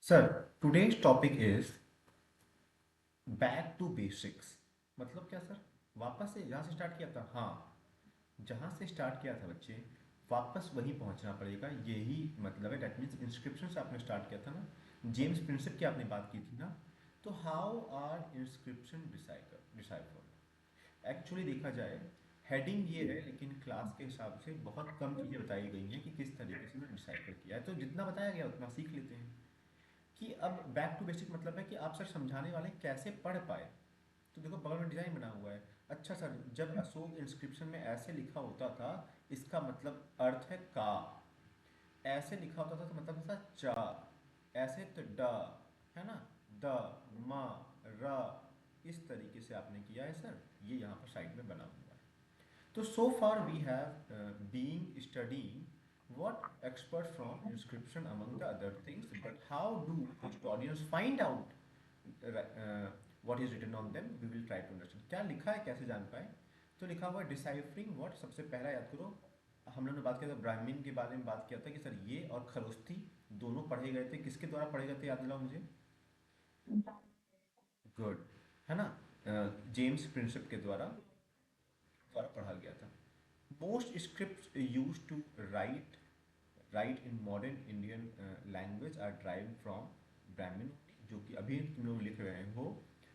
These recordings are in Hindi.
Sir, today's topic is back to basics. मतलब क्या सर? वापस से जहाँ से स्टार्ट किया था, हाँ, जहाँ से स्टार्ट किया था बच्चे, वापस वहीं पहुँचना पड़ेगा। यही मतलब है। डेट मीन्स इंस्क्रिप्शन से आपने स्टार्ट किया था ना, जेम्स प्रिंसेप की आपने बात की थी ना। तो how are inscription decipher? Actually देखा जाए, हेडिंग ये है, लेकिन क्लास के हिसाब से बहुत कम चीज़ें बताई गई हैं कि किस तरीके से उन्होंने डिसाइफर किया है। तो जितना बताया गया उतना सीख लेते हैं। कि अब बैक टू बेसिक मतलब है कि आप सर समझाने वाले कैसे पढ़ पाए। तो देखो, बगल में डिजाइन बना हुआ है। अच्छा सर, जब अशोक इंस्क्रिप्शन में ऐसे लिखा होता था, इसका मतलब अर्थ है का। ऐसे लिखा होता था तो मतलब था चा। ऐसे तो ड, है ना, द, म, र। इस तरीके से आपने किया है सर। ये यहाँ पर साइड में बना हुआ है। तो so far we have been studying what experts from inscription among the other things, but how do historians find out what is written on them? We will try to understand क्या लिखा है, कैसे जान पाए। तो लिखा हुआ है डिसाइफरिंग व्हाट। सबसे पहला याद करो, हम लोगों ने बात किया था ब्राह्मण के बारे में, बात किया था कि सर ये और खरोस्ती दोनों पढ़े गए थे। किसके द्वारा पढ़े गए थे, याद दिलाओ मुझे। गुड, है ना, जेम्स प्रिंसेप के द्वारा पढ़ा गया था। Most scripts used to write in modern Indian language are derived from Brahmin, जो कि अभी तुम लोग लिख रहे हो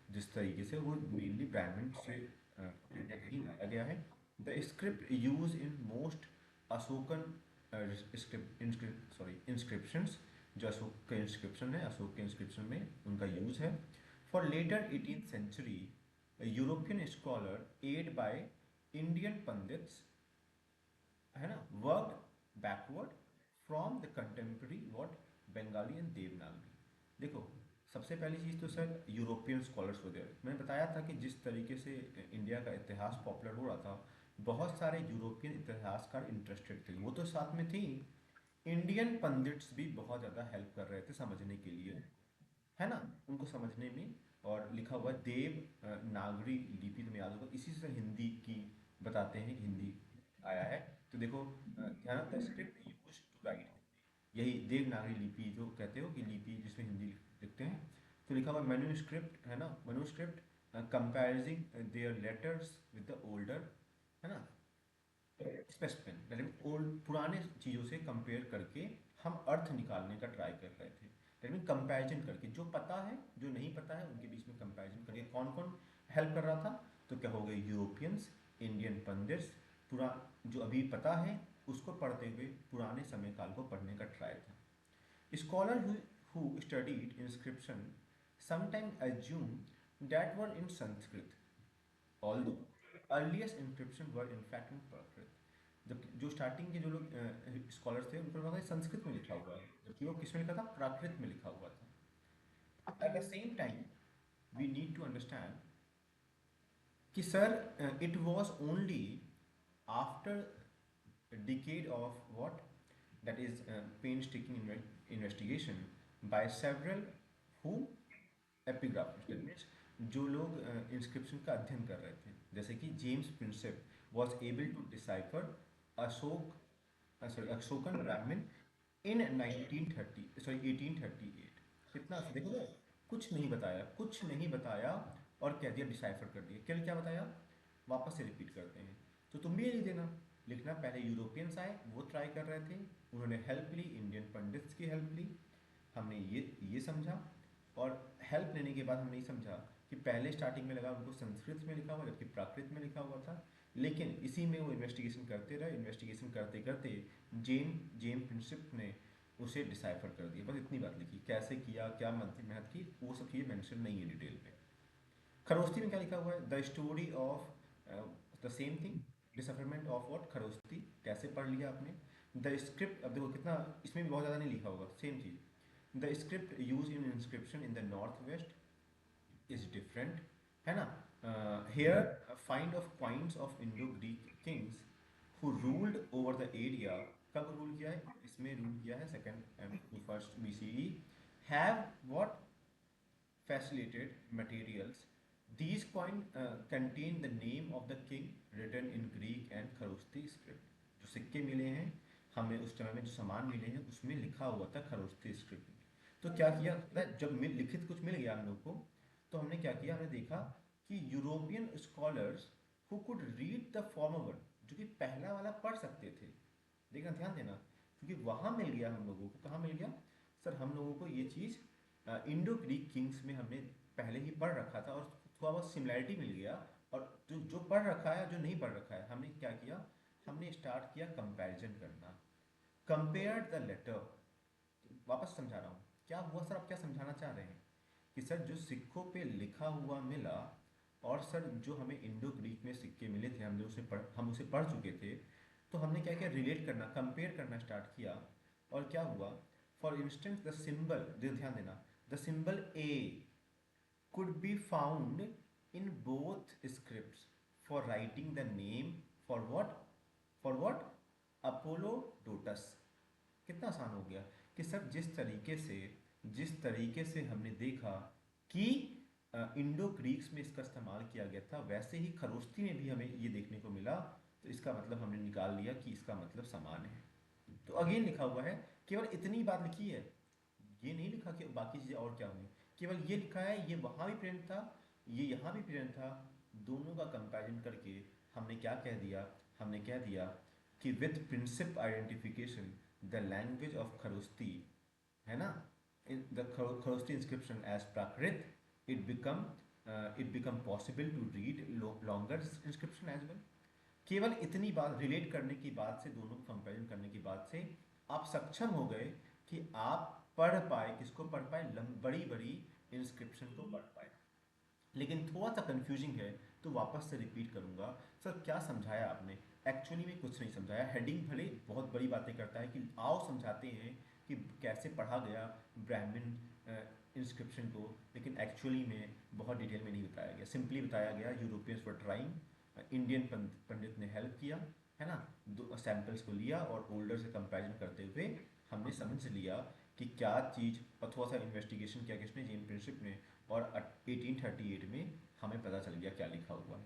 जिस तरीके से, वो मेनली ब्राह्मण से कहीं ना कहीं लाया गया है। The script use in most Ashokan inscriptions. जो अशोक के इंस्क्रिप्शन है, अशोक के इंस्क्रिप्शन में उनका यूज है। For later 18th century, European scholar aid by Indian pandits, है ना, work backward from the contemporary what Bengali and Devanagari. देखो, सबसे पहली चीज़ तो सर यूरोपियन स्कॉलर्स वगैरह, मैंने बताया था कि जिस तरीके से इंडिया का इतिहास पॉपुलर हो रहा था, बहुत सारे यूरोपियन इतिहासकार इंटरेस्टेड थे, वो तो साथ में थी। इंडियन पंडित्स भी बहुत ज़्यादा हेल्प कर रहे थे समझने के लिए, है ना, उनको समझने में। और लिखा हुआ देव नागरी लिपि, तुम्हें याद होगा, इसी से हिंदी की बताते हैं, हिंदी आया है। तो देखो, ध्यान the script use to write, यही देवनागरी लिपि जो कहते हो कि लिपि जिसमें हिंदी लिखते हैं। तो लिखा हुआ मैन्यूस्क्रिप्ट, है ना, manuscript comparing their letters with the older, है ना, स्पेसिफिन, मतलब ओल्ड पुराने चीज़ों से कंपेयर करके हम अर्थ निकालने का ट्राई कर रहे थे। दैट मीन कंपैरिजन करके, जो पता है जो नहीं पता है उनके बीच में कंपैरिजन करके कौन कौन हेल्प कर रहा था। तो क्या हो गए, यूरोपियंस, इंडियन पंडित्स, पुरा जो अभी पता है उसको पढ़ते हुए पुराने समय काल को पढ़ने का ट्राई था। Scholars who studied inscription sometimes assume that were in Sanskrit, although earliest inscription were in fact in Prakrit। जब जो स्टार्टिंग के जो लोग स्कॉलर्स थे उनको लगा कि संस्कृत में लिखा हुआ है, जबकि वो किसमें लिखा था, प्राकृत में लिखा हुआ था। At the same time we need to understand कि sir it was only after decade of what, that is painstaking investigation by several who epigraphers, that means जो लोग इंस्क्रिप्शन का अध्ययन कर रहे थे, जैसे कि James Prinsep was able to decipher Ashok sorry Ashokan ब्राह्मण इन 1930 सॉरी 1838। कितना देखो तो, कुछ नहीं बताया, कुछ नहीं बताया, और कह दिया डिसाइफर कर दिया। क्या क्या बताया, वापस से रिपीट करते हैं। तो तुम भी यही देना, लिखना, पहले यूरोपियंस आए, वो ट्राई कर रहे थे, उन्होंने हेल्प ली, इंडियन पंडित्स की हेल्प ली, हमने ये समझा। और हेल्प लेने के बाद हमने ये समझा कि पहले स्टार्टिंग में लगा उनको संस्कृत में लिखा हुआ, जबकि प्राकृत में लिखा हुआ था। लेकिन इसी में वो इन्वेस्टिगेशन करते रहे, इन्वेस्टिगेशन करते करते जेम प्रिंसिप ने उसे डिसाइफर कर दिया। बस इतनी बात लिखी, कैसे किया, क्या मेहनत की, वो सब चीज़ें मेंशन नहीं है डिटेल में। खरोस्ती में क्या लिखा हुआ है, the story of the same thing, decipherment of what, Kharosthi, कैसे पढ़ लिया आपने। द स्क्रिप्ट, अब देखो कितना, इसमें भी बहुत ज़्यादा नहीं लिखा होगा, सेम चीज़। The script use in inscription in the north west is different, है ना। Here find of points of Indo Greek kings who ruled over the area. कब रूल किया है, इसमें रूल किया है second to first BCE। Have what, facilitated materials. These coins contain the name of the king written in Greek and Kharosthi script. जो सिक्के मिले हैं हमें उस समय में, जो सामान मिले हैं उसमें लिखा हुआ था खरोस्ती स्क्रिप्ट। तो क्या किया, जब लिखित कुछ मिल गया हम लोग को, तो हमने क्या किया, हमने देखा कि European scholars who could read the former one, जो कि पहला वाला पढ़ सकते थे, देखना ध्यान देना, क्योंकि वहां मिल गया हम लोगों को, कहाँ मिल गया सर, हम लोगों को ये चीज़ इंडो ग्रीक किंग्स में हमने पहले ही पढ़ रखा था, और थोड़ा बहुत सिमिलैरिटी मिल गया। और जो जो पढ़ रखा है, जो नहीं पढ़ रखा है, हमने क्या किया, हमने स्टार्ट किया कंपैरिजन करना, कंपेयर द लेटर। वापस समझा रहा हूँ, क्या हुआ सर, आप क्या समझाना चाह रहे हैं कि सर जो सिक्कों पे लिखा हुआ मिला, और सर जो हमें इंडो ग्रीक में सिक्के मिले थे, हम उसे पढ़ चुके थे, तो हमने क्या किया, रिलेट करना, कंपेयर करना स्टार्ट किया। और क्या हुआ, फॉर इंस्टेंस द सिंबल, ध्यान देना, the symbol A could be found in both scripts for writing the name for what, for what, अपोलोडोटस। कितना आसान हो गया कि सर जिस तरीके से हमने देखा कि इंडो ग्रीक्स में इसका इस्तेमाल किया गया था, वैसे ही खरोष्ठी में भी हमें ये देखने को मिला, तो इसका मतलब हमने निकाल लिया कि इसका मतलब समान है। तो अगेन लिखा हुआ है, केवल इतनी बात लिखी है, ये नहीं लिखा कि बाकी चीज़ें और क्या हुई, केवल ये लिखा है ये वहाँ भी प्रेजेंट था, ये यहाँ भी प्रेजेंट था, दोनों का कंपैरिजन करके हमने क्या कह दिया, हमने कह दिया कि with principal identification the language of Kharosthi, है ना, in the Kharosthi inscription as Prakrit, it become possible to read longer inscription as well. केवल इतनी बात रिलेट करने की बात से, दोनों को कंपेरिजन करने की बात से आप सक्षम हो गए कि आप पढ़ पाए, किसको पढ़ पाए, बड़ी बड़ी इंस्क्रिप्शन को पढ़ पाए। लेकिन थोड़ा सा कंफ्यूजिंग है, तो वापस से रिपीट करूंगा, सर क्या समझाया आपने, एक्चुअली में कुछ नहीं समझाया। हेडिंग भले बहुत बड़ी बातें करता है कि आओ समझाते हैं कि कैसे पढ़ा गया ब्राह्मण इंस्क्रिप्शन को, लेकिन एक्चुअली में बहुत डिटेल में नहीं बताया गया, सिंपली बताया गया यूरोपियंस वर ट्राइंग, इंडियन पंडित ने हेल्प किया, है ना, दो सैंपल्स को लिया और ओल्डर से कंपैरिजन करते हुए हमने समझ लिया कि क्या चीज़, और थोड़ा सा इन्वेस्टिगेशन किया किसने, जेन प्रिंसिप ने, और 1838 में हमें पता चल गया क्या लिखा हुआ है।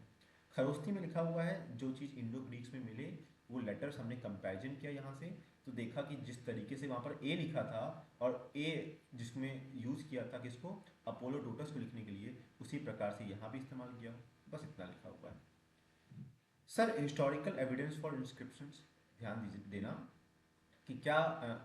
खरोस्ती में लिखा हुआ है जो चीज़ इंडो ग्रीक्स में मिले, वो लेटर्स हमने कंपैरिजन किया यहाँ से, तो देखा कि जिस तरीके से वहाँ पर ए लिखा था, और ए जिसमें यूज़ किया था किसको, अपोलोडोटस को लिखने के लिए, उसी प्रकार से यहाँ भी इस्तेमाल किया, बस इतना लिखा हुआ है। Sir historical evidence for inscriptions, ध्यान दीजिए देना कि क्या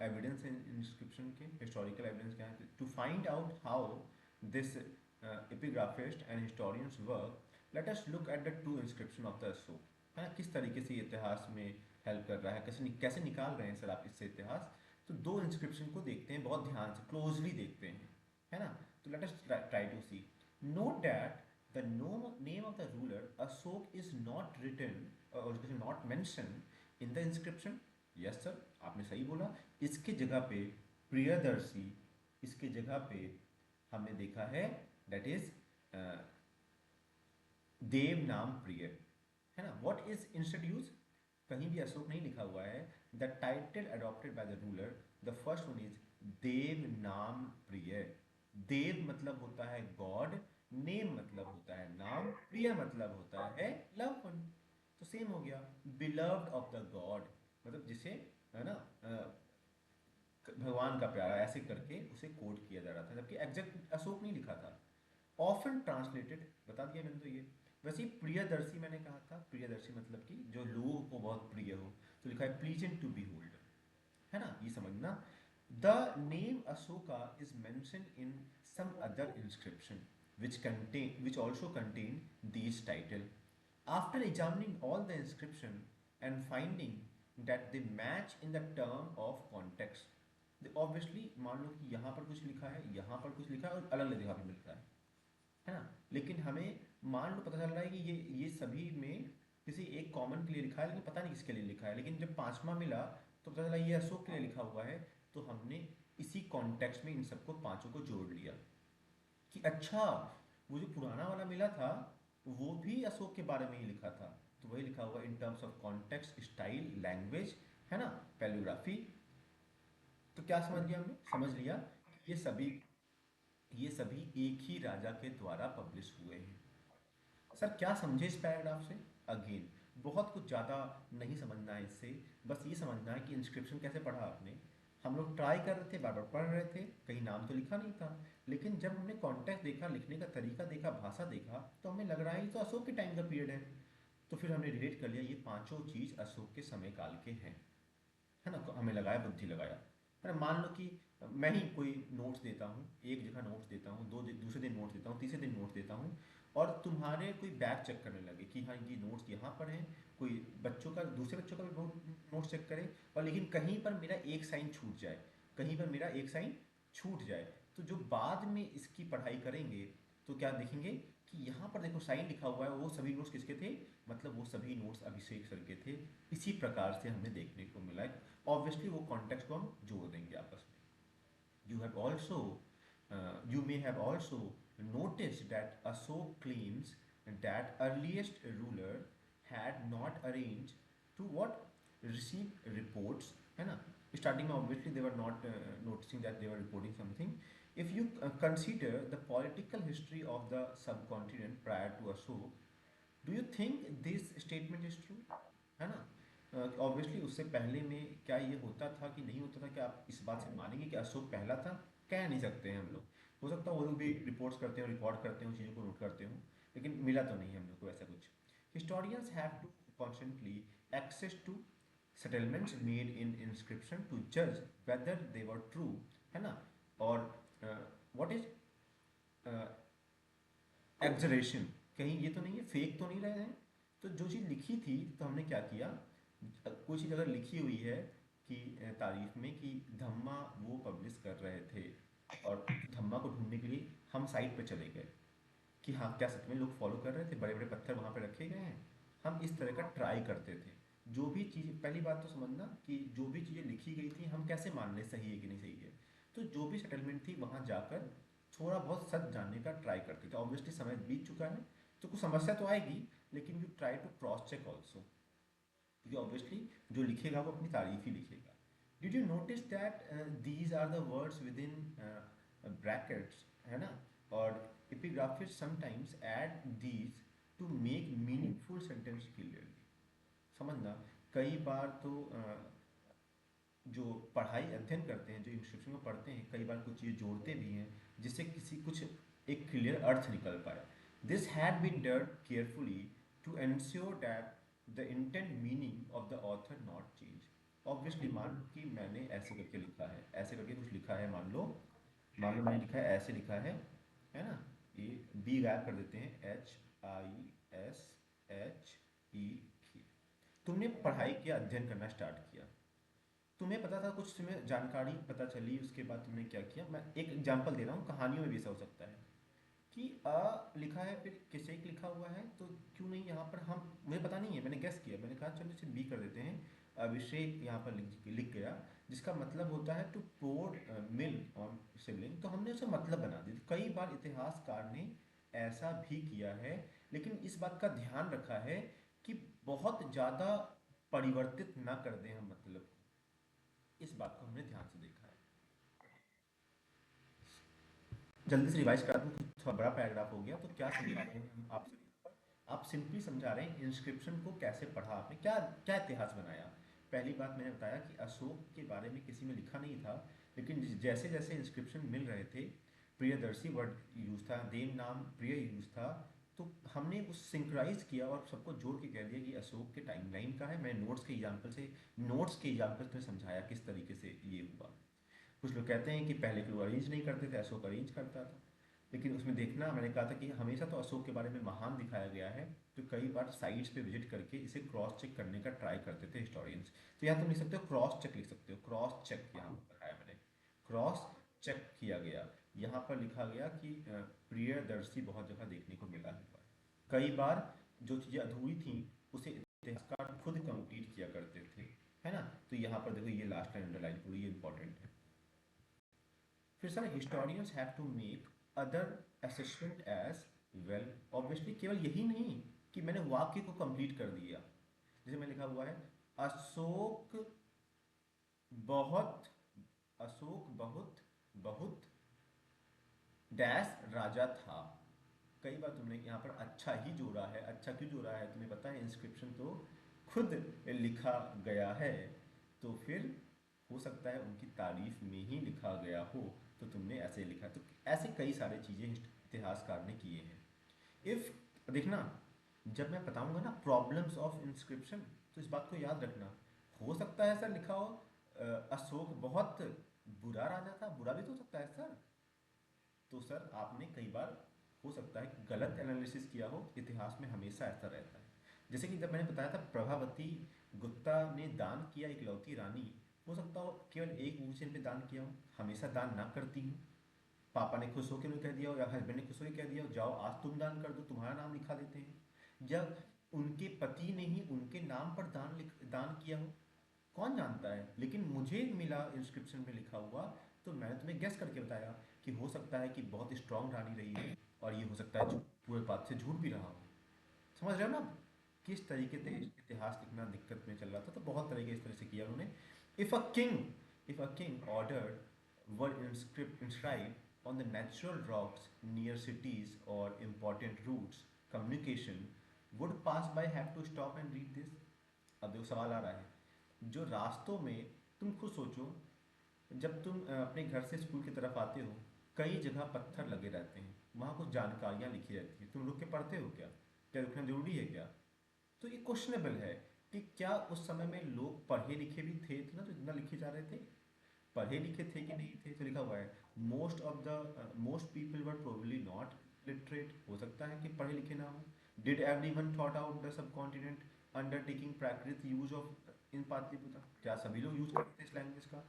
एविडेंस है इंस्क्रिप्शन के, हिस्टोरिकल एविडेंस क्या है, to find out how this epigraphist and historians work, let us look at the two inscription of the Ashoka, है ना, किस तरीके से इतिहास में हेल्प कर रहा है, कैसे निकाल रहे हैं सर आप इससे इतिहास। तो दो इंस्क्रिप्शन को देखते हैं, बहुत ध्यान से क्लोजली देखते हैं, है ना, तो let us try to see, note that the name of the ruler Ashok is not written or is not mentioned in the inscription. Yes sir, आपने सही बोला, इसके जगह पे प्रियदर्शी, इसके जगह पे हमने देखा है दैट इज देव नाम प्रिय, है ना, व्हाट इज इंस्टीट्यूट, कहीं भी अशोक नहीं लिखा हुआ है, the title adopted by the ruler, the first one is Devanampriya. देव मतलब होता है गॉड, नेम मतलब होता है नाम, प्रिय मतलब होता है लव वन, तो सेम हो गया, बिलव्ड ऑफ द गॉड, मतलब जिसे, है ना, भगवान का प्यारा, ऐसे करके उसे कोट किया जा रहा था, जबकि एग्जैक्ट अशोक नहीं लिखा था। ऑफन ट्रांसलेटेड, बता दिया मैंने तो ये। वैसे ही प्रियदर्शी मैंने कहा था, प्रियदर्शी मतलब कि जो लोगों को बहुत प्रिय हो, तो लिखा है प्लीजेंट टू बी होल्ड, है ना, ये समझना। The name Ashoka is mention in some other inscription which also contain these title. After examining all the inscription and finding that they match in the term of context, obviously मान लो कि यहाँ पर कुछ लिखा है, यहाँ पर कुछ लिखा है, और अलग अलग जगह पे मिलता है ना, लेकिन हमें मान लो पता चल रहा है कि ये सभी में किसी एक कॉमन के लिए लिखा है, लेकिन पता नहीं किसके लिए लिखा है, लेकिन जब पांचवा मिला तो पता चला ये अशोक के लिए लिखा हुआ है, तो हमने इसी कॉन्टेक्स्ट में इन सबको पांचों को जोड़ लिया कि अच्छा, वो जो पुराना वाला मिला था वो भी अशोक के बारे में ही लिखा था, तो वही लिखा हुआ in terms of context, style, language, है ना, पैलियोग्राफी। तो क्या समझ गया हमने, समझ लिया कि ये सभी एक ही राजा के द्वारा पब्लिश हुए हैं। सर क्या समझे इस पैराग्राफ से, अगेन बहुत कुछ ज़्यादा नहीं समझना है इससे, बस ये समझना है कि इंस्क्रिप्शन कैसे पढ़ा आपने, हम लोग ट्राई कर रहे थे, बार बार पढ़ रहे थे, कहीं नाम तो लिखा नहीं था, लेकिन जब हमने कॉन्टेक्स्ट देखा, लिखने का तरीका देखा, भाषा देखा, तो हमें लग रहा है ये तो अशोक के टाइम का पीरियड है। तो फिर हमने रिलेट कर लिया ये पांचों चीज अशोक के समय काल के हैं, है ना। तो हमें लगाया, बुद्धि लगाया, है ना। मान लो कि मैं ही कोई नोट्स देता हूँ, एक जगह नोट्स देता हूँ, दूसरे दिन नोट्स देता हूँ, तीसरे दिन नोट्स देता हूँ, और तुम्हारे कोई बैग चेक करने लगे कि हाँ ये नोट्स यहाँ पर हैं, कोई बच्चों का, दूसरे बच्चों का भी नोट्स चेक करे, और लेकिन कहीं पर मेरा एक साइन छूट जाए, कहीं पर मेरा एक साइन छूट जाए, तो जो बाद में इसकी पढ़ाई करेंगे तो क्या देखेंगे कि यहाँ पर देखो साइन लिखा हुआ है, वो सभी नोट्स किसके थे, मतलब वो सभी नोट्स अभिषेक सर के थे। इसी प्रकार से हमें देखने को मिला है। ऑब्वियसली वो कॉन्टेक्स्ट को हम जोड़ देंगे आपस में। You have also, you may have also noticed that Ashok claims that earliest ruler had not arranged to what, receive reports, है ना। Starting में obviously they were not noticing that they were reporting something. If you consider the political history of the subcontinent prior to Ashok, do you think this statement is true, है ना। ऑब्वियसली उससे पहले में क्या ये होता था कि नहीं होता था, क्या आप इस बात से मानेंगे कि अशोक पहला था, कह नहीं सकते हैं हम लोग। हो सकता है वो लोग भी रिपोर्ट्स करते हो, रिकॉर्ड करते हो, चीज़ों को नोट करते हो, लेकिन मिला तो नहीं हम लोग को ऐसा कुछ। Historians have to constantly access to settlements made in inscription to जज वेदर दे वर ट्रू, है ना। और व्हाट इज एग्जरेशन, कहीं ये तो नहीं है, फेक तो नहीं रहे हैं। तो जो चीज़ लिखी थी तो हमने क्या किया, कोई चीज़ अगर लिखी हुई है कि तारीफ में कि धम्मा वो पब्लिश कर रहे थे, और धम्मा को ढूंढने के लिए हम साइट पे चले गए कि हाँ क्या सच में लोग फॉलो कर रहे थे, बड़े बड़े पत्थर वहाँ पे रखे गए हैं, हम इस तरह का ट्राई करते थे। जो भी चीज़, पहली बात तो समझना कि जो भी चीज़ें लिखी गई थी हम कैसे मान लें सही है कि नहीं सही है। तो जो भी सेटलमेंट थी वहाँ जाकर थोड़ा बहुत सच जानने का ट्राई करते थे। ऑब्वियसली समय बीत चुका है तो कुछ समस्या तो आएगी, लेकिन you try to cross check also, क्योंकि ऑब्वियसली जो लिखेगा वो अपनी तारीफ ही लिखेगा। Did you notice that these are the words within brackets, है ना। और epigraphist sometimes add these to make meaningful sentence clearly. समझना, कई बार तो जो पढ़ाई अध्ययन करते हैं, जो इंस्क्रिप्शन को पढ़ते हैं, कई बार कुछ चीज़ जोड़ते भी हैं जिससे किसी कुछ एक क्लियर अर्थ निकल पाए। This had been done carefully to ensure that the intent meaning of the author not change. Obviously मान लो कि मैंने ऐसे करके लिखा है, ऐसे करके कुछ लिखा है, मान लो मैंने लिखा है, ऐसे लिखा है ना। ये बी गायब कर देते हैं, HISHE। तुमने पढ़ाई किया, अध्ययन करना स्टार्ट किया, तुम्हें पता था, कुछ तुम्हें जानकारी पता चली, उसके बाद तुमने क्या किया। मैं एक एग्जांपल दे रहा हूँ, कहानियों में भी ऐसा हो सकता है कि लिखा है, फिर किसेक लिखा हुआ है, तो क्यों नहीं यहाँ पर हम, मुझे पता नहीं है, मैंने गेस किया, मैंने कहा चलो इसे बी कर देते हैं, अभिषेक यहाँ पर लिख गया, जिसका मतलब होता है to pour milk on sibling, तो हमने उसे मतलब बना दिया। तो कई बार इतिहासकार ने ऐसा भी किया है, लेकिन इस बात का ध्यान रखा है कि बहुत ज़्यादा परिवर्तित ना कर दें हम मतलब, इस बात को हमने ध्यान से देखा है। जल्दी से रिवाइज करा दूं, थोड़ा बड़ा पैराग्राफ हो गया, तो क्या समझा रहे हैं हम आपसे, आप सिंपली समझा रहे हैं इंस्क्रिप्शन को कैसे पढ़ा आपने, क्या क्या इतिहास बनाया। पहली बात मैंने बताया कि अशोक के बारे में किसी में लिखा नहीं था, लेकिन जैसे जैसे इंस्क्रिप्शन मिल रहे थे, प्रियदर्शी वर्ड यूज था, देव नाम प्रिय यूज था, तो हमने उस सिंक्राइज किया और सबको जोड़ के कह दिया कि अशोक के टाइमलाइन का है। मैं नोट्स के एग्जाम्पल से समझाया किस तरीके से ये हुआ। कुछ लोग कहते हैं कि पहले के लोग अरेंज नहीं करते थे, अशोक अरेंज करता था, लेकिन उसमें देखना, मैंने कहा था कि हमेशा तो अशोक के बारे में महान दिखाया गया है, तो कई बार साइट्स पे विजिट करके इसे क्रॉस चेक करने का ट्राई करते थे हिस्टोरियंस। तो यहाँ तुम लिख सकते हो क्रॉस चेक, लिख सकते हो क्रॉस चेक, यहाँ पर बताया मैंने, क्रॉस चेक किया गया। यहाँ पर लिखा गया कि प्रियदर्शी बहुत जगह देखने को मिला है। कई बार जो चीज़ें अधूरी थी उसे इतिहासकार खुद कंप्लीट किया करते थे, है ना। तो यहाँ पर देखो ये लास्ट लाइन अंडरलाइन करो, ये इंपॉर्टेंट है। फिर sir historians have to make other assessment as well. Obviously केवल यही नहीं कि मैंने वाक्य को कंप्लीट कर दिया, जैसे मैं लिखा हुआ है, अशोक बहुत, अशोक बहुत बहुत डैश राजा था। कई बार तुमने यहाँ पर अच्छा ही जोड़ा है, अच्छा क्यों जोड़ा है तुम्हें पता है, इंस्क्रिप्शन तो खुद लिखा गया है। तो फिर हो सकता है उनकी तारीफ में ही लिखा गया हो, तो तुमने ऐसे लिखा। तो ऐसे कई सारे चीज़ें इतिहासकार ने किए हैं। इफ देखना, जब मैं बताऊंगा ना प्रॉब्लम्स ऑफ इंस्क्रिप्शन, तो इस बात को याद रखना। हो सकता है सर लिखा हो अशोक बहुत बुरा राजा था, बुरा भी तो हो सकता है सर। तो सर आपने कई बार हो सकता है कि गलत एनालिसिस किया हो, इतिहास में हमेशा ऐसा रहता है। जैसे कि जब मैंने बताया था प्रभावती गुप्ता ने दान किया इकलौती रानी, हो सकता हो केवल एक मूर्ति पे दान किया हो, हमेशा दान ना करती हूँ। पापा ने खुश होकर उन्हें कह दिया हो या हस्बैंड ने खुश होकर कह दिया हो जाओ आज तुम दान कर दो, तुम्हारा नाम लिखा देते हैं। जब उनके पति ने ही उनके नाम पर दान किया हो, कौन जानता है। लेकिन मुझे मिला इंस्क्रिप्शन में लिखा हुआ, तो मैंने तुम्हें गेस करके बताया कि हो सकता है कि बहुत स्ट्रांग रानी रही है, और ये हो सकता है पूरे बात से झूठ भी रहा हो। समझ रहे हो ना आप? किस तरीके से इतिहास लिखना दिक्कत में चल रहा था, तो बहुत तरीके इस तरह से किया उन्होंने। If a king order were inscribe on the natural rocks near cities और important routes communication would pass by have to stop and read this. अब देखो सवाल आ रहा है, जो रास्तों में, तुम खुद सोचो, जब तुम अपने घर से स्कूल की तरफ आते हो, कई जगह पत्थर लगे रहते हैं, वहाँ कुछ जानकारियाँ लिखी रहती हैं, तुम रुक के पढ़ते हो क्या? क्या रुकना जरूरी है क्या? तो ये क्वेश्चनेबल है कि क्या उस समय में लोग पढ़े लिखे भी थे ना, तो इतना लिखे जा रहे थे? पढ़े लिखे थे कि नहीं थे? तो लिखा हुआ है most people were probably not literate. हो सकता है कि पढ़े लिखे ना हो। Did everyone thought out the subcontinent undertaking Prakrit use of in Pataliputra, क्या सभी लोग यूज करते थे इस लैंग्वेज का?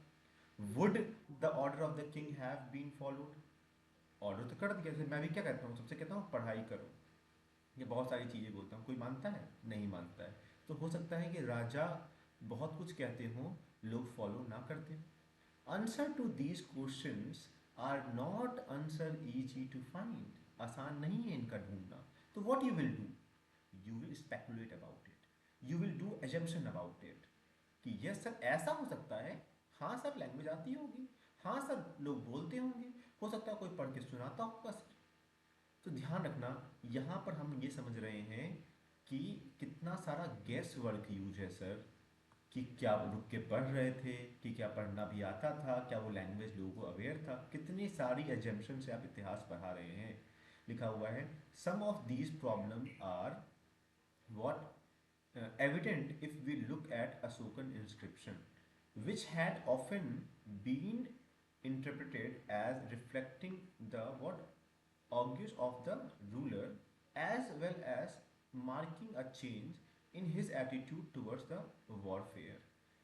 Would the order of the king have been followed? Order तो कर दिया। जैसे मैं भी क्या कहता हूँ, सबसे कहता हूँ पढ़ाई करो, ये बहुत सारी चीज़ें बोलता हूँ, कोई मानता है? नहीं मानता है। तो हो सकता है कि राजा बहुत कुछ कहते हों, लोग फॉलो ना करते हों। Answer to these questions are not answer easy to find, आसान नहीं है इनका ढूंढना। तो what you will do, you will speculate about it, you will do assumption about it कि यस सर ऐसा हो सकता है, हाँ सर लैंग्वेज आती होगी, हाँ सर लोग बोलते होंगे, हो सकता है कोई पढ़ के सुनाता होगा सर। तो ध्यान रखना, यहाँ पर हम ये समझ रहे हैं कि कितना सारा गेस वर्क यूज है सर, कि क्या वो रुक के पढ़ रहे थे, कि क्या पढ़ना भी आता था, क्या वो लैंग्वेज लोगों को अवेयर था, कितनी सारी एजम्पशन से आप इतिहास पढ़ा रहे हैं। लिखा हुआ है some of these problem are what evident if we look at Asokan inscription, which had often been interpreted as reflecting the what auguries of the ruler, as well as marking a change in his attitude towards the warfare।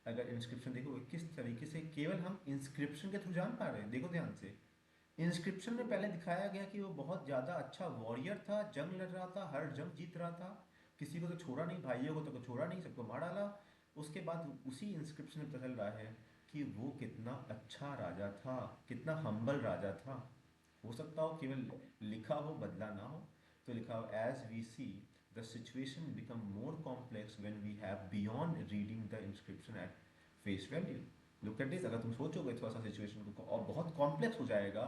अगर इंस्क्रिप्शन देखो किस तरीके से, केवल हम इंस्क्रिप्शन के थ्रू जान पा रहे हैं, देखो ध्यान से। इंस्क्रिप्शन में पहले दिखाया गया कि वो बहुत ज़्यादा अच्छा वॉरियर था, जंग लड़ रहा था, हर जंग जीत रहा था, किसी को तो छोड़ा नहीं, भाइयों को तो छोड़ा नहीं, सबको मार डाला। उसके बाद उसी इंस्क्रिप्शन में पता चल रहा है कि वो कितना अच्छा राजा था, कितना हम्बल राजा था। हो सकता हो केवल लिखा हो, बदला ना हो। तो लिखा हो as we see the situation become more complex when we have beyond reading the inscription at face value. Look at this, अगर तुम सोचोगे थोड़ा सा सिचुएशन को, और बहुत कॉम्प्लेक्स हो जाएगा,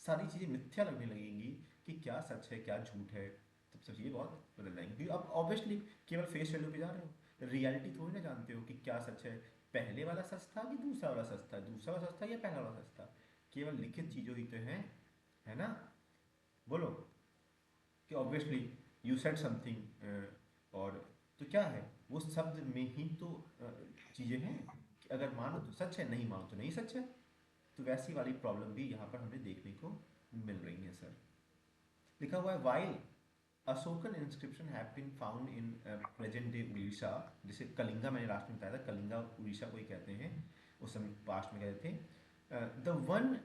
सारी चीज़ें मिथ्या लगने लगेंगी कि क्या सच है क्या झूठ है, तब सब चीज़ें बहुत बदल जाएंगी। क्योंकि अब ऑब्वियसली केवल फेस वैल्यू पे जा रहे हो, रियलिटी थोड़ी ना जानते हो कि क्या सच है, पहले वाला सच था कि दूसरा वाला सच था, दूसरा वाला सच था या पहला वाला सच था। केवल लिखित चीज़ों ही तो है ना? बोलो कि ऑब्वियसली यू सेड समथिंग, और तो क्या है, वो शब्द में ही तो चीज़ें हैं कि अगर मानो तो सच है, नहीं मानो तो नहीं सच है। तो वैसी वाली प्रॉब्लम भी यहाँ पर हमें देखने को मिल रही है सर। लिखा हुआ है while Ashokan inscription have been found in present day Orissa, जिसे कलिंगा मैंने लास्ट में बताया था, कलिंगा उड़ीसा को ही कहते हैं, उस समय पास्ट में कहते थे। The one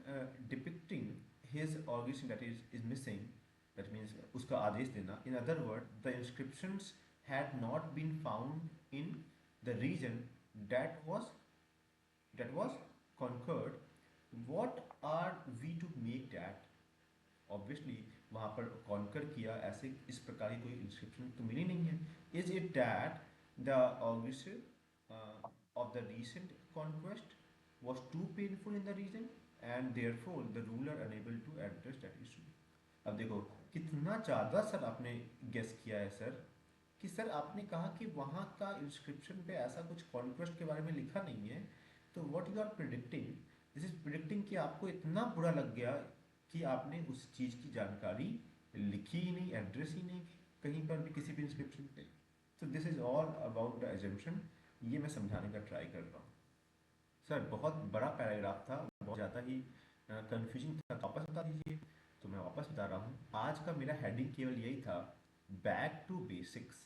depicting his aggression that is missing, that means उसका आदेश देना। In other word the inscriptions had not been found in the region that was conquered. What are we to make that? Obviously वहाँ पर कॉन्कर किया, ऐसे इस प्रकार की कोई इंस्क्रिप्शन तो मिली नहीं है। Is it that the aggression of the recent conquest was too painful in the region and therefore the ruler unable to address that issue? अब देखो कितना ज़्यादा सर आपने गेस किया है सर, कि सर आपने कहा कि वहाँ का इंस्क्रिप्शन पे ऐसा कुछ कॉन्क्वेस्ट के बारे में लिखा नहीं है, तो what you are predicting, this is predicting कि आपको इतना बुरा लग गया कि आपने उस चीज़ की जानकारी लिखी ही नहीं, एड्रेस ही नहीं की कहीं पर भी किसी भी इंस्क्रिप्शन पे। तो this is all about the assumption, ये मैं समझाने का ट्राई कर रहा हूँ। सर बहुत बड़ा पैराग्राफ था, बहुत ज़्यादा ही कंफ्यूजिंग था, तो वापस बता दीजिए। तो मैं वापस बता रहा हूँ, आज का मेरा हेडिंग केवल यही था, back to basics.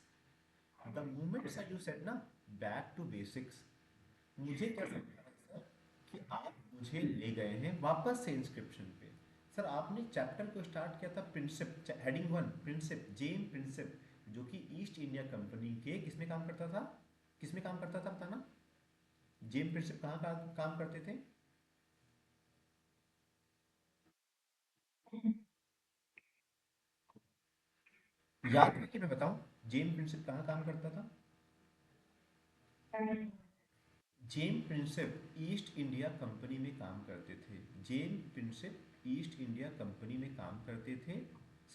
The moment sir you said ना, बैक टू बेसिक्स, मुझे क्या समझा सर कि आप मुझे ले गए हैं वापस से इंस्क्रिप्शन पे। सर आपने चैप्टर को स्टार्ट किया था Prinsep, heading one Prinsep, James Prinsep, जो कि ईस्ट इंडिया कंपनी के किसमें काम करता था, किसमें काम करता था बताना। जेम प्रिंसिप कहाँ काम करते थे? याद है कि मैं बताऊं, जेम प्रिंसिप कहाँ काम करता था? James Prinsep East India Company में काम करते थे। James Prinsep East India Company में काम करते थे,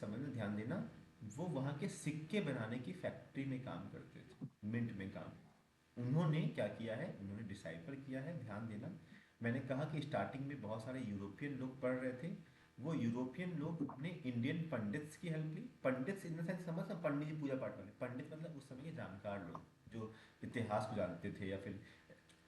समझ में ध्यान देना। वो वहाँ के सिक्के बनाने की फैक्ट्री में काम करते थे, मिंट में काम। उन्होंने क्या किया है, उन्होंने डिसाइफर किया है, ध्यान देना। मैंने कहा कि स्टार्टिंग में बहुत सारे यूरोपियन लोग पढ़ रहे थे, वो यूरोपियन लोग अपने इंडियन पंडित्स की हेल्प ली। पंडित्स इन द सेंस समझ ना, पंडित जी पूजा पाठ वाले पंडित, मतलब उस समय के जानकार लोग जो इतिहास को जानते थे या फिर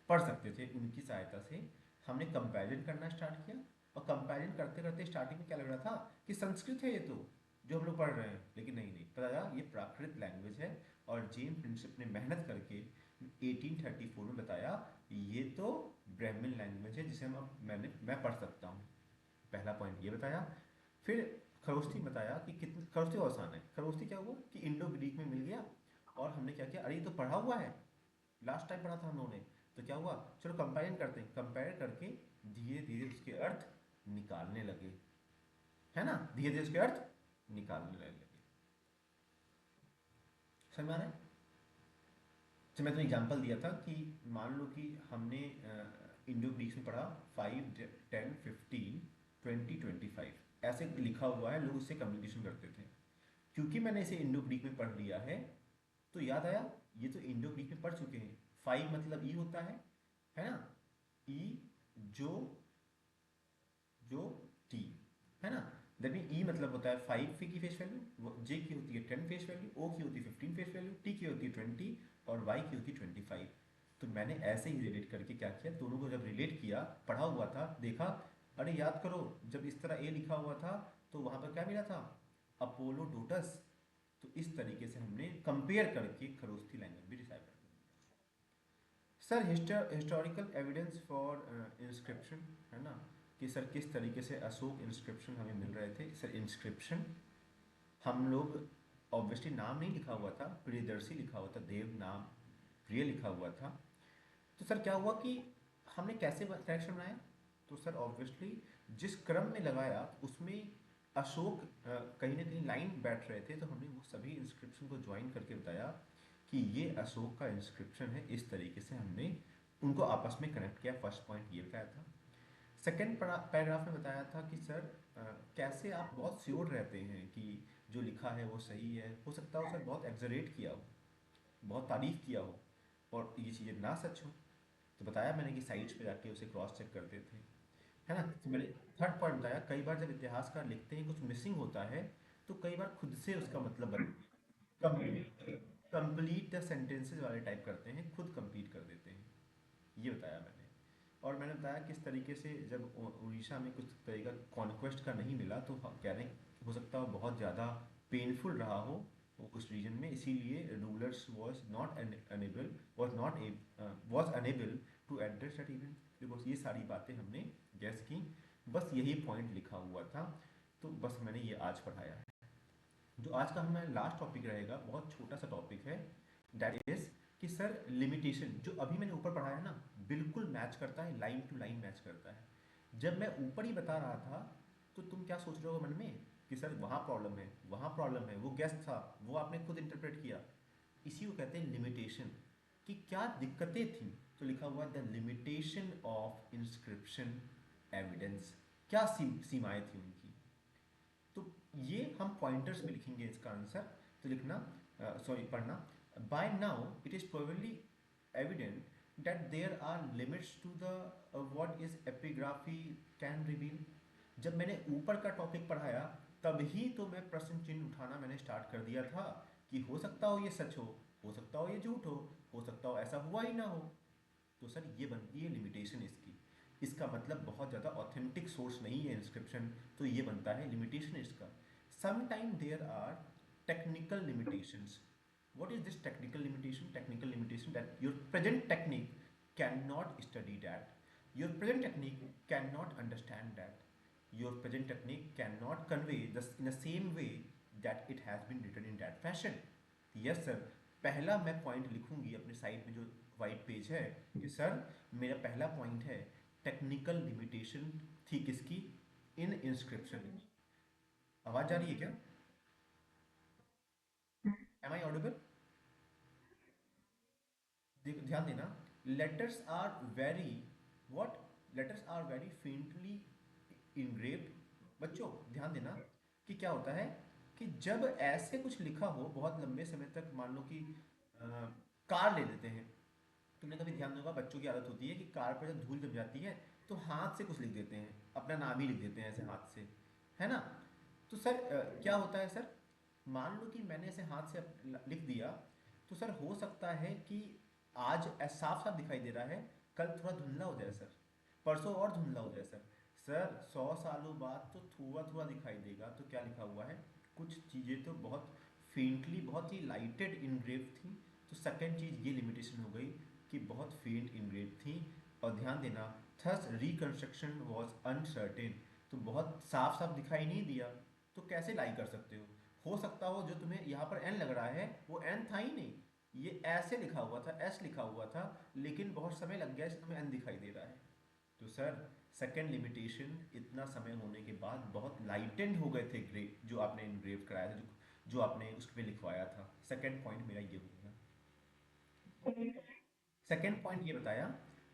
पढ़ सकते थे, उनकी सहायता से हमने कंपैरिजन करना स्टार्ट किया। और कंपैरिजन करते करते स्टार्टिंग में क्या लग रहा था कि संस्कृत है ये तो, जो हम लोग पढ़ रहे हैं, लेकिन नहीं नहीं, पता चला ये प्राकृत लैंग्वेज है। और जेम प्रिंसिप ने मेहनत करके 1834 में बताया ये तो ब्राह्मण लैंग्वेज है जिसे मैं पढ़ सकता हूँ। पहला पॉइंट ये बताया। फिर खरोस्ती बताया कि कितने, खरोस्ती और आसान है। खरोस्ती क्या हुआ कि इंडो ग्रीक में मिल गया, और हमने क्या किया, अरे ये तो पढ़ा हुआ है, लास्ट टाइम पढ़ा था हम लोगों ने। तो क्या हुआ, चलो कंपेयर करते हैं, कंपेयर करके धीरे धीरे उसके अर्थ निकालने लगे, है ना, धीरे धीरे उसके अर्थ निकालने लगे। समझ में आ रहा है? तो मैं तो एग्जांपल दिया था कि मान लो कि हमने इंडो ग्रीक में पढ़ा 5, 10, 15, 20, 25 ऐसे लिखा हुआ है, लोग उससे कम्युनिकेशन करते थे। क्योंकि मैंने इसे इंडो ग्रीक में पढ़ लिया है, तो याद आया ये तो इंडो ग्रीक में पढ़ चुके हैं। 5 मतलब ई होता है ना, ई, जो, जो, टी, है ना। दैट मीन ई मतलब होता है 5 की फेस वैल्यू, जे की होती है 10 फेस वैल्यू, ओ की होती है 15 फेस वैल्यू, टी की होती है 20, और वाई की होती है 25। तो मैंने ऐसे ही रिलेट करके क्या किया, दोनों को जब रिलेट किया, पढ़ा हुआ था, देखा, अरे याद करो जब इस तरह ए लिखा हुआ था तो वहां पर क्या मिला था, अपोलो डोटस। तो इस तरीके से हमने कंपेयर करके खरोस्थी लैंग्वेज भी डिसाइड कर। Sir historical evidence for inscription, है ना, कि सर किस तरीके से अशोक इंस्क्रिप्शन हमें मिल रहे थे। सर इंस्क्रिप्शन हम लोग, ऑब्वियसली नाम नहीं लिखा हुआ था, प्रियदर्शी लिखा हुआ था, देव नाम प्रिय लिखा हुआ था। तो सर क्या हुआ कि हमने कैसे कनेक्शन बनाया, तो सर ऑब्वियसली जिस क्रम में लगाया उसमें अशोक कहीं ना कहीं लाइन बैठ रहे थे, तो हमने वो सभी इंस्क्रिप्शन को ज्वाइन करके बताया कि ये अशोक का इंस्क्रिप्शन है। इस तरीके से हमने उनको आपस में कनेक्ट किया, फर्स्ट पॉइंट ये बताया था। सेकेंड पैराग्राफ में बताया था कि सर कैसे आप बहुत श्योर रहते हैं कि जो लिखा है वो सही है, हो सकता हो सर बहुत एग्जरेट किया हो, बहुत तारीफ किया हो, और ये चीज़ें ना सच हो। तो बताया मैंने कि साइट्स पे जाके उसे क्रॉस चेक करते थे, है ना। तो मैंने थर्ड पॉइंट बताया, कई बार जब इतिहासकार लिखते हैं कुछ मिसिंग होता है, तो कई बार खुद से उसका मतलब कंप्लीट, कंप्लीट द सेंटेंसेज वाले टाइप करते हैं, खुद कंप्लीट कर देते हैं, ये बताया मैंने। और मैंने बताया किस तरीके से जब उड़ीसा में कुछ तरह का कॉन्क्वेस्ट का नहीं मिला, तो कह रहे हैं हो सकता हो बहुत ज़्यादा पेनफुल रहा हो उस रीजन में, इसीलिए rulers was not unable, was unable to address that event. Because ये सारी बातें हमने गैस की, बस यही पॉइंट लिखा हुआ था, तो बस मैंने ये आज पढ़ाया है। जो आज का हमारा लास्ट टॉपिक रहेगा, बहुत छोटा सा टॉपिक है, दैट इज कि सर लिमिटेशन, जो अभी मैंने ऊपर पढ़ाया है ना, बिल्कुल मैच करता है, लाइन टू लाइन मैच करता है। जब मैं ऊपर ही बता रहा था तो तुम क्या सोच रहे हो मन में कि सर वहाँ प्रॉब्लम है, वहाँ प्रॉब्लम है, वो गेस्ट था, वो आपने खुद इंटरप्रेट किया। इसी को कहते हैं लिमिटेशन, कि क्या दिक्कतें थी। तो लिखा हुआ the limitation of inscription evidence, क्या सीमाएं थी उनकी। तो ये हम पॉइंटर्स में लिखेंगे इसका आंसर। तो लिखना, सॉरी पढ़ना, by now it is probably evident that there are limits to the what is epigraphy can reveal. जब मैंने ऊपर का टॉपिक पढ़ाया तभी तो मैं प्रश्न चिन्ह उठाना मैंने स्टार्ट कर दिया था कि हो सकता हो ये सच हो सकता हो ये झूठ हो सकता हो ऐसा हुआ ही ना हो। तो सर ये बनती है लिमिटेशन इसकी। इसका मतलब बहुत ज़्यादा ऑथेंटिक सोर्स नहीं है इंस्क्रिप्शन, तो ये बनता है लिमिटेशन इसका। Sometime there are technical limitations. What is this technical limitation? Technical limitation that your present technique cannot study that. Your present technique cannot understand that. Your present technique cannot convey this in the same way that it has been written in that fashion. Yes sir, पहला मैं पॉइंट लिखूंगी अपने साइड में जो वाइट पेज है कि सर मेरा पहला पॉइंट है टेक्निकल लिमिटेशन थी किसकी, इन इंस्क्रिप्शन। आवाज जा रही है क्या? Am I audible? ध्यान देना, letters are very what, letters are very faintly engraved. बच्चों ध्यान देना कि क्या होता है कि जब ऐसे कुछ लिखा हो बहुत लंबे समय तक, मान लो कि अ, कार ले लेते हैं। तुमने कभी ध्यान होगा बच्चों की आदत होती है कि कार पर जब धूल जम जाती है तो हाथ से कुछ लिख देते हैं, अपना नाम ही लिख देते हैं ऐसे हाथ से, है ना? तो सर क्या होता है सर, मान लो कि मैंने ऐसे हाथ से लिख दिया, तो सर हो सकता है कि आज साफ साफ दिखाई दे रहा है, कल थोड़ा धुंधला हो जाए सर, परसों और धुंधला हो जाए सर। सर 100 सालों बाद तो थोड़ा थोड़ा दिखाई देगा। तो क्या लिखा हुआ है, कुछ चीज़ें तो बहुत फेंटली, बहुत ही लाइटेड इनग्रेव थी। तो सेकेंड चीज़ ये लिमिटेशन हो गई कि बहुत फेंट इनग्रेव थी। और ध्यान देना, थस रिकंस्ट्रक्शन वॉज अनसर्टेन। तो बहुत साफ साफ दिखाई नहीं दिया, तो कैसे लाई कर सकते हो सकता हो जो तुम्हें यहाँ पर एन लग रहा है वो एन था ही नहीं, ये ऐसे लिखा हुआ था, एस लिखा हुआ था, लेकिन बहुत समय लग गया इसमें एन दिखाई दे रहा है। तो सर सेकेंड लिमिटेशन, इतना समय होने के बाद बहुत लाइटेंड हो गए थे ग्रे जो आपने इनग्रेव कराया था, जो आपने उस पर लिखवाया था। सेकेंड पॉइंट मेरा ये हो गया। सेकेंड पॉइंट ये बताया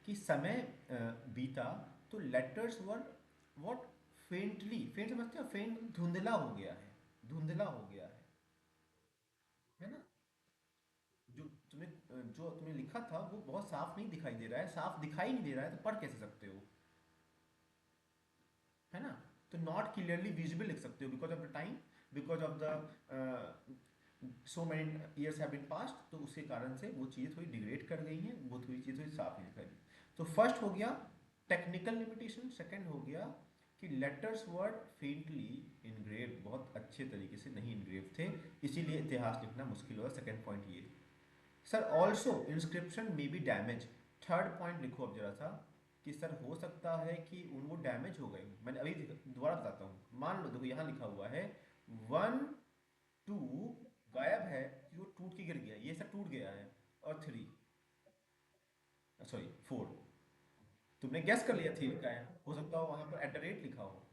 कि समय बीता तो लेटर्स वर व्हाट, फेंटली, फेंट समझते हो, फेंट धुंधला हो गया है, धुंधला हो गया है ना? जो तुमने लिखा था वो बहुत साफ नहीं दिखाई दे रहा है, साफ दिखाई नहीं दे रहा है तो पढ़ कैसे सकते हो, है ना? तो नॉट क्लियरली विजिबल लिख सकते हो because of the time, because of the so many years have been past. तो उसके कारण से वो चीज़ें थोड़ी डिग्रेड कर गई हैं, वो थोड़ी चीज़ें थोड़ी साफ नहीं दिखाई दी। तो फर्स्ट हो गया टेक्निकल लिमिटेशन, सेकंड हो गया कि लेटर्स वर्ड फेंटली इनग्रेव, बहुत अच्छे तरीके से नहीं इनग्रेव थे, इसीलिए इतिहास लिखना मुश्किल हुआ। सेकंड पॉइंट ये। सर ऑल्सो इंस्क्रिप्शन में बी डैमेज। थर्ड पॉइंट लिखो अब जरा सा कि सर हो सकता है कि उन वो डैमेज हो गए। मैंने अभी दोबारा बताता हूँ, मान लो देखो यहाँ लिखा हुआ है 1 2 गायब है कि वो टूट के गिर गया, ये सर टूट गया है। और 3, सॉरी 4, तुमने गैस कर लिया 3 का है, हो सकता हो वहां पर एट द रेट लिखा हो,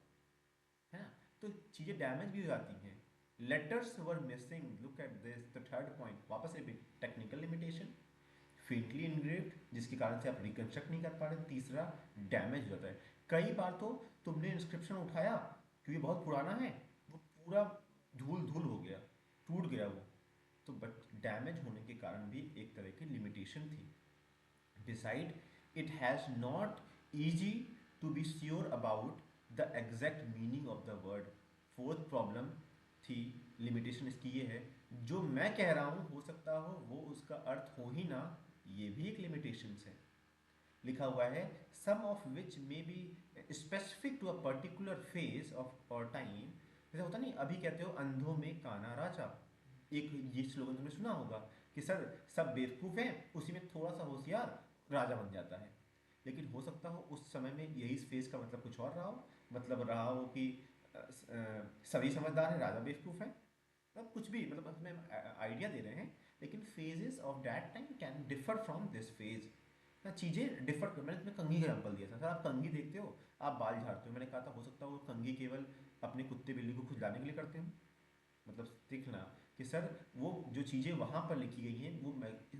है ना? तो चीज़ें डैमेज भी हो जाती हैं। Letters were missing, look at this the third point, वापस repeat, technical limitation, faintly engraved जिसके कारण से आप रिकंस्ट्रक्ट नहीं कर पा रहे। तीसरा, डैमेज हो जाता है। कई बार तो तुमने इंस्क्रिप्शन उठाया क्योंकि बहुत पुराना है, वो पूरा धूल धूल हो गया, टूट गया वो। तो बट डैमेज होने के कारण भी एक तरह की लिमिटेशन थी। Beside, it has not easy to be sure about the exact meaning of the word. Fourth problem थी, लिमिटेशन इसकी ये है, जो मैं कह रहा हूँ हो सकता हो वो उसका अर्थ हो ही ना, ये भी एक लिमिटेशन है। लिखा हुआ है some of which may be specific to a particular phase of और टाइम। जैसे होता नहीं, अभी कहते हो अंधों में काना राजा, एक ये स्लोगन तुमने सुना होगा कि सर सब बेवकूफ़ हैं, उसी में थोड़ा सा होशियार राजा बन जाता है। लेकिन हो सकता हो उस समय में यही फेज का मतलब कुछ और रहा हो, मतलब रहा हो कि सभी समझदार हैं, राजा बेवकूफ़ है, मतलब कुछ भी, मतलब हमें आइडिया दे रहे हैं। लेकिन phases of that time can differ from this phase ना, चीज़ें डिफर कर। मैंने तुम्हें कंघी का एग्जाम्पल दिया था, सर आप कंघी देखते हो, आप बाल झाड़ते हो, मैंने कहा था हो सकता है वो कंघी केवल अपने कुत्ते बिल्ली को खुजलाने के लिए करते हो। मतलब सीखना कि सर वो जो चीज़ें वहाँ पर लिखी गई हैं वो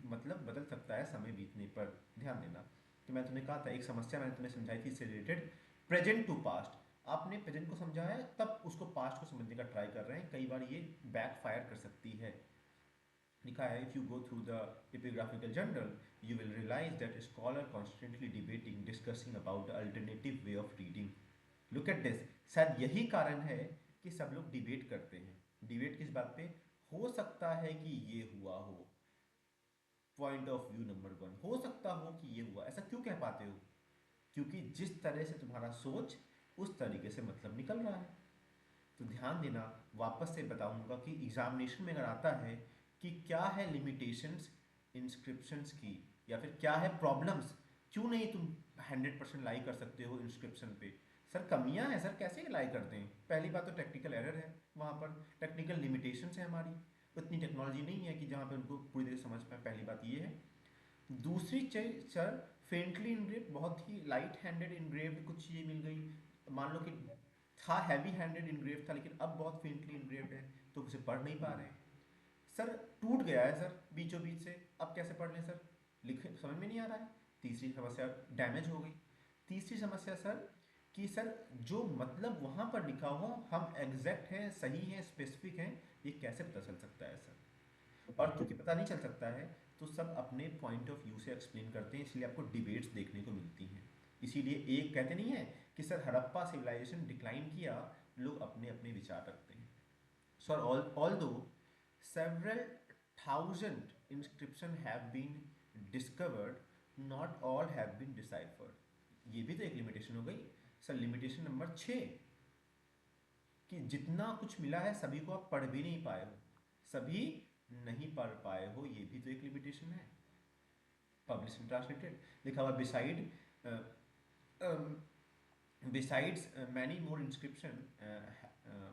मतलब बदल सकता है समय बीतने पर, ध्यान देना। तो मैं तुम्हें कहा था एक समस्या मैंने तुम्हें समझाई थी इससे रिलेटेड, प्रेजेंट टू पास्ट। आपने प्रेजेंट को समझा है तब उसको पास्ट को समझने का ट्राई कर रहे हैं, कई बार ये बैक फायर कर सकती है। लिखा है, if you go through the epigraphical journal you will realise that scholar constantly debating discussing about the alternative way of reading. Look at this, शायद यही कारण है कि सब लोग डिबेट करते हैं। डिबेट किस बात पे? हो सकता है कि ये हुआ हो, point of view number one, हो सकता हो कि ये हुआ। ऐसा क्यों कह पाते हो? क्योंकि जिस तरह से तुम्हारा सोच, उस तरीके से मतलब निकल रहा है। तो ध्यान देना, वापस से बताऊंगा कि एग्जामिनेशन में अगर आता है कि क्या है लिमिटेशंस इंस्क्रिप्शंस की, या फिर क्या है प्रॉब्लम्स, क्यों नहीं तुम 100% लाई कर सकते हो इंस्क्रिप्शन पे? सर कमियां हैं सर, कैसे लाई करते हैं? पहली बात तो टेक्निकल एरर है, वहाँ पर टेक्निकल लिमिटेशंस है हमारी, उतनी टेक्नोलॉजी नहीं है कि जहाँ पे उनको पूरी तरह समझ पाए। पहली बात ये है। दूसरी चीज सर, फेंटली इनग्रेव, बहुत ही लाइट हैंडेड इनग्रेव्ड कुछ चीज़ें मिल गई। मान लो कि था हैवी हैंडेड इनग्रेव था, लेकिन अब बहुत फेंटली इनग्रेव्ड है, तो उसे पढ़ नहीं पा रहे हैं। सर टूट गया है सर बीचों बीच से, अब कैसे पढ़ लें सर? लिखे समझ में नहीं आ रहा है। तीसरी समस्या, डैमेज हो गई। तीसरी समस्या सर, कि सर जो मतलब वहाँ पर लिखा हो हम एग्जैक्ट हैं, सही हैं, स्पेसिफिक हैं, ये कैसे पता चल सकता है सर? और क्योंकि पता नहीं चल सकता है, तो सब अपने पॉइंट ऑफ व्यू से एक्सप्लेन करते हैं, इसलिए आपको डिबेट्स देखने को मिलती हैं। इसीलिए एक कहते नहीं है कि सर हड़प्पा सिविलाइजेशन डिक्लाइन किया, लोग अपने अपने विचार रखते हैं। Sir although several thousand inscription have been discovered, not all have been deciphered। ये भी तो एक लिमिटेशन हो गई। सर लिमिटेशन नंबर 6, कि जितना कुछ मिला है सभी को आप पढ़ भी नहीं पाए हो, सभी नहीं पढ़ पाए हो, ये भी तो एक लिमिटेशन है। पब्लिश एंड ट्रांसलेटेड लिखा हुआ, beside besides many more inscription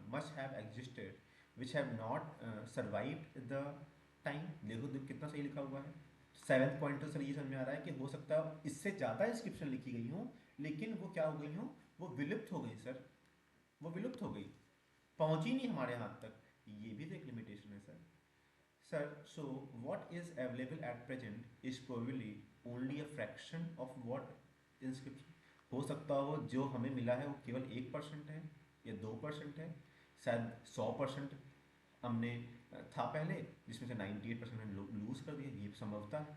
must have existed which have not survived the time। देखो देखो कितना सही लिखा हुआ है। सेवेंथ पॉइंट तो सर ये समझ में आ रहा है कि हो सकता है इससे ज़्यादा इंस्क्रिप्शन लिखी गई हो, लेकिन वो क्या हो गई हो, वो विलुप्त हो गई सर, वो विलुप्त हो गई, पहुंची नहीं हमारे हाथ तक। ये भी तो एक लिमिटेशन है sir. Sir so what is available at present is probably only a fraction of what inscription. हो सकता हो जो हमें मिला है वो केवल 1% है या 2% है, शायद 100% हमने था पहले, जिसमें से 98% हमने लूज कर दिया, ये संभवता है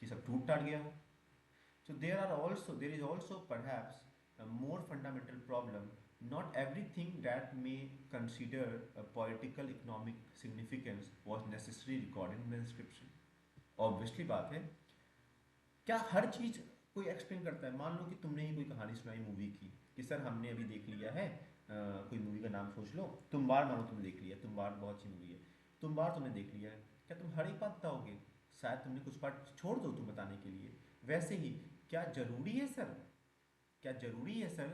कि सब टूट टाट गया हो। So there is also perhaps a more fundamental problem. Not everything that may consider a political economic significance was necessarily recorded in the inscription। Obviously बात है, क्या हर चीज कोई एक्सप्लेन करता है? मान लो कि तुमने ही कोई कहानी सुनाई मूवी की, कि सर हमने अभी देख लिया है, कोई मूवी का नाम सोच लो, तुम्बाड़, मानो तुमने देख लिया, तुम्बाड़ बहुत अच्छी मूवी है, तुम्बाड़ तुमने देख लिया है, क्या तुम हर एक बात बताओगे? शायद तुमने कुछ पार्ट छोड़ दो तुम बताने के लिए। वैसे ही क्या जरूरी है सर, क्या जरूरी है सर?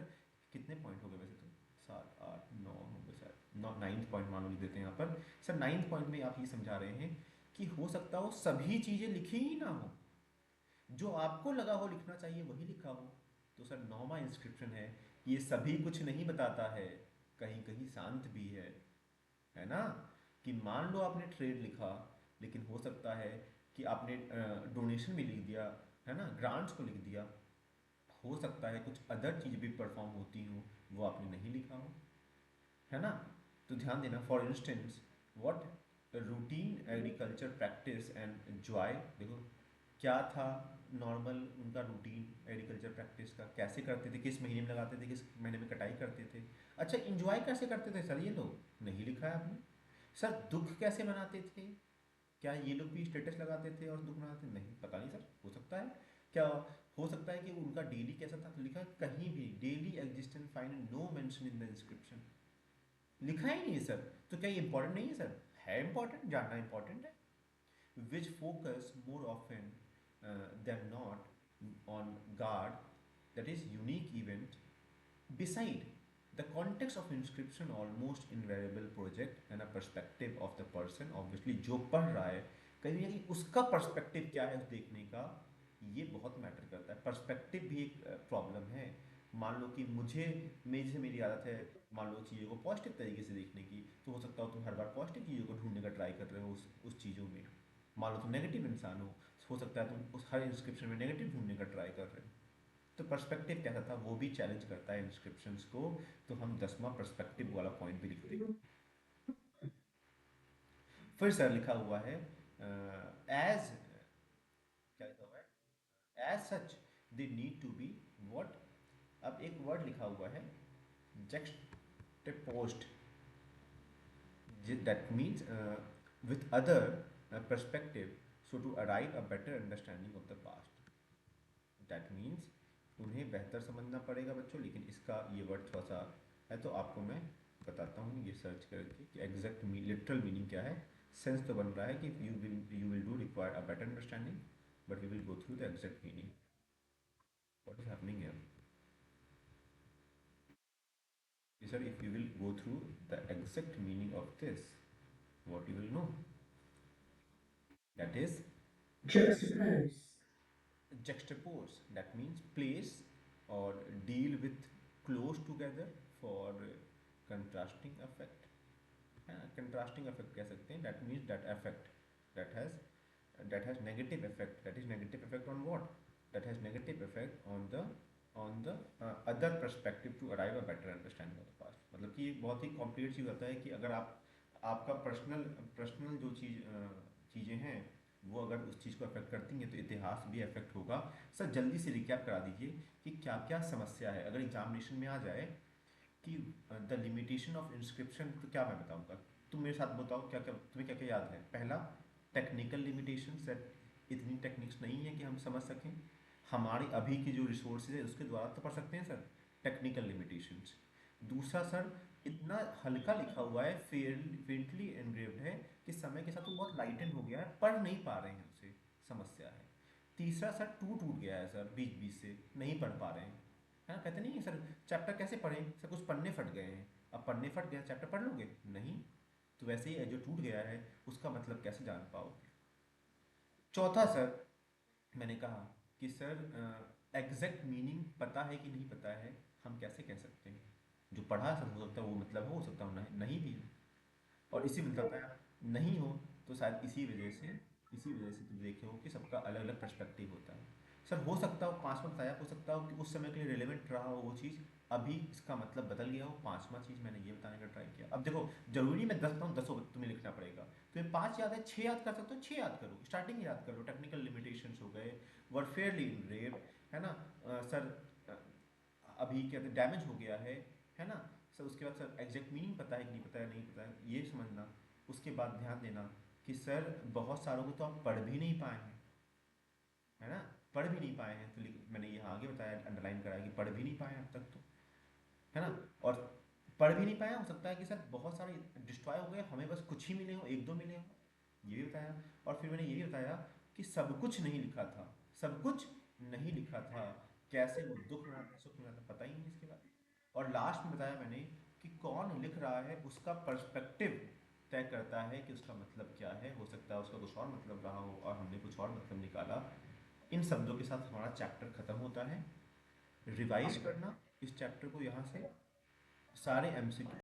कितने पॉइंट हो गए वैसे? तो 7 8 9 हो गए शायद, नौ नाइन्थ पॉइंट मान लो लिख देते हैं यहाँ पर। सर नाइन्थ पॉइंट में आप ये समझा रहे हैं कि हो सकता हो सभी चीज़ें लिखी ही ना हो, जो आपको लगा हो लिखना चाहिए वही लिखा हो। तो सर नौवां इंस्क्रिप्शन है, ये सभी कुछ नहीं बताता है, कहीं कहीं शांत भी है ना? कि मान लो आपने ट्रेड लिखा, लेकिन हो सकता है कि आपने डोनेशन भी लिख दिया, है ना, ग्रांट्स को लिख दिया, हो सकता है कुछ अदर चीज़ भी परफॉर्म होती हो, वो आपने नहीं लिखा हो, है ना? तो ध्यान देना, for instance what routine agriculture practice and Joy, देखो क्या था नॉर्मल उनका रूटीन एग्रीकल्चर प्रैक्टिस का, कैसे करते थे, किस महीने में लगाते थे, किस महीने में कटाई करते थे। अच्छा इंजॉय कैसे करते थे सर, ये लोग नहीं लिखा है आपने। सर दुख कैसे मनाते थे, क्या ये लोग भी स्टेटस लगाते थे और दुख मनाते थे? नहीं, पता नहीं सर, हो सकता है। क्या हो सकता है कि उनका डेली कैसा था? तो लिखा है कहीं भी daily existence find no mention in the inscription, लिखा ही नहीं है सर। तो क्या ये इंपॉर्टेंट नहीं है सर? है इंपॉर्टेंट, जानना इंपॉर्टेंट है। which focus more often than not on guard, that is unique event. Beside the context of inscription almost invariable project and a perspective of the person, obviously जो पढ़ रहा है कहीं ना कहीं उसका पर्सपेक्टिव क्या है उस देखने का, ये बहुत मैटर करता है। पर्सपेक्टिव भी एक प्रॉब्लम है। मान लो कि मुझे, मैं जैसे मेरी आदत है मान लो चीज़ों को पॉजिटिव तरीके से देखने की, तो हो सकता हो तुम हर बार पॉजिटिव चीज़ों को ढूंढने का ट्राई कर रहे हो उस चीज़ों में। मान लो तुम नेगेटिव इंसान हो सकता है तुम उस हर इंस्क्रिप्शन में नेगेटिव ढूंढने का ट्राई कर रहे हो। तो पर्सपेक्टिव कैसा था वो भी चैलेंज करता है इंस्क्रिप्शंस को। तो हम 10वां पर्सपेक्टिव वाला पॉइंट भी लिखते हैं। फिर सर लिखा हुआ है एज, क्या लिखा हुआ है, as such they need to be what. अब एक वर्ड लिखा हुआ है juxtaposed, that means with other perspective, so to arrive a better understanding of the past, that means उन्हें बेहतर समझना पड़ेगा बच्चों। लेकिन इसका ये वर्ड थोड़ा सा है, तो आपको मैं बताता हूँ ये सर्च करके कि एग्जैक्ट लिटरल मीनिंग क्या है। सेंस तो बन रहा है कि you will do require a better understanding, but we will go through the exact meaning. What is happening here? Sir, if you will go through the exact meaning of this, what you will know, that is Juxtapose. juxtapose, that means place or deal with close together for contrasting effect। Contrasting effect कह सकते हैं, that means that affect that has negative effect, that is negative effect on what, that has negative effect on the other perspective to arrive a better understanding of the past. मतलब कि ये बहुत ही कॉम्प्लिकेट चीज़ होता है कि अगर आपका पर्सनल पर्सनल जो चीज़ें हैं वो अगर उस चीज़ को अफेक्ट करती हैं तो इतिहास भी अफेक्ट होगा। सर जल्दी से रिकैप करा दीजिए कि क्या क्या समस्या है अगर एग्जामिनेशन में आ जाए कि द लिमिटेशन ऑफ इंस्क्रिप्शन। तो क्या मैं बताऊंगा, तुम मेरे साथ बताओ क्या क्या तुम्हें क्या क्या याद है। पहला, टेक्निकल लिमिटेशन, सेट इतनी टेक्निक्स नहीं है कि हम समझ सकें। हमारे अभी की जो रिसोर्सेज है उसके द्वारा तो पढ़ सकते हैं सर, टेक्निकल लिमिटेशंस। दूसरा सर, इतना हल्का लिखा हुआ है, फेंटली एनग्रेव्ड है कि समय के साथ वो बहुत लाइटन हो गया है, पढ़ नहीं पा रहे हैं उसे, समस्या है। तीसरा सर, टूट टूट गया है सर, बीच बीच से नहीं पढ़ पा रहे हैं। है ना, कहते नहीं है सर चैप्टर कैसे पढ़ें सर, कुछ पन्ने फट गए हैं। अब पन्ने फट गए, चैप्टर पढ़ लोगे नहीं। तो वैसे ही है, जो टूट गया है उसका मतलब कैसे जान पाओगे। चौथा सर, मैंने कहा कि सर एग्जैक्ट मीनिंग पता है कि नहीं पता है, हम कैसे कह सकते हैं। जो पढ़ा सर हो सकता है वो मतलब हो सकता है नहीं, नहीं भी हो। और इसी मतलब है नहीं हो, तो शायद इसी वजह से तुम देखे हो कि सबका अलग अलग पर्सपेक्टिव होता है। सर हो सकता हो 5वां बताया, हो सकता हो कि उस समय के लिए रिलेवेंट रहा हो वो चीज़, अभी इसका मतलब बदल गया हो। 5वां चीज़ मैंने ये बताने का ट्राई किया। अब देखो, जरूरी मैं 10 बताऊँ, 10 तुम्हें लिखना पड़ेगा। तुम्हें 5 याद है, 6 याद कर सकते हो, 6 याद करो, स्टार्टिंग याद करो। टेक्निकल लिमिटेशंस हो गए, वर फेयरली इनग्रेव्ड, है ना। सर अभी क्या कहते डैमेज हो गया है ना। सर उसके बाद सर एग्जैक्ट मीनिंग पता है कि नहीं पता है, नहीं पता है ये समझना। उसके बाद ध्यान देना कि सर बहुत सारों को तो आप पढ़ भी नहीं पाए हैं, है ना, पढ़ भी नहीं पाए हैं। तो मैंने यहाँ आगे बताया, अंडरलाइन कराया कि पढ़ भी नहीं पाए अब तक तो, है ना। और पढ़ भी नहीं पाया, हो सकता है कि सर बहुत सारे डिस्ट्रॉय हो गए, हमें बस कुछ ही मिले हो, एक दो मिले हो, ये भी बताया। और फिर मैंने ये भी बताया कि सब कुछ नहीं लिखा था, सब कुछ नहीं लिखा था, कैसे वो दुख में आता सुख में आता पता ही नहीं इसके बाद। और लास्ट में बताया मैंने कि कौन लिख रहा है उसका पर्सपेक्टिव तय करता है कि उसका मतलब क्या है। हो सकता है उसका कुछ और मतलब रहा हो और हमने कुछ और मतलब निकाला। इन शब्दों के साथ हमारा चैप्टर खत्म होता है। रिवाइज करना इस चैप्टर को यहाँ से, सारे एमसीक्यू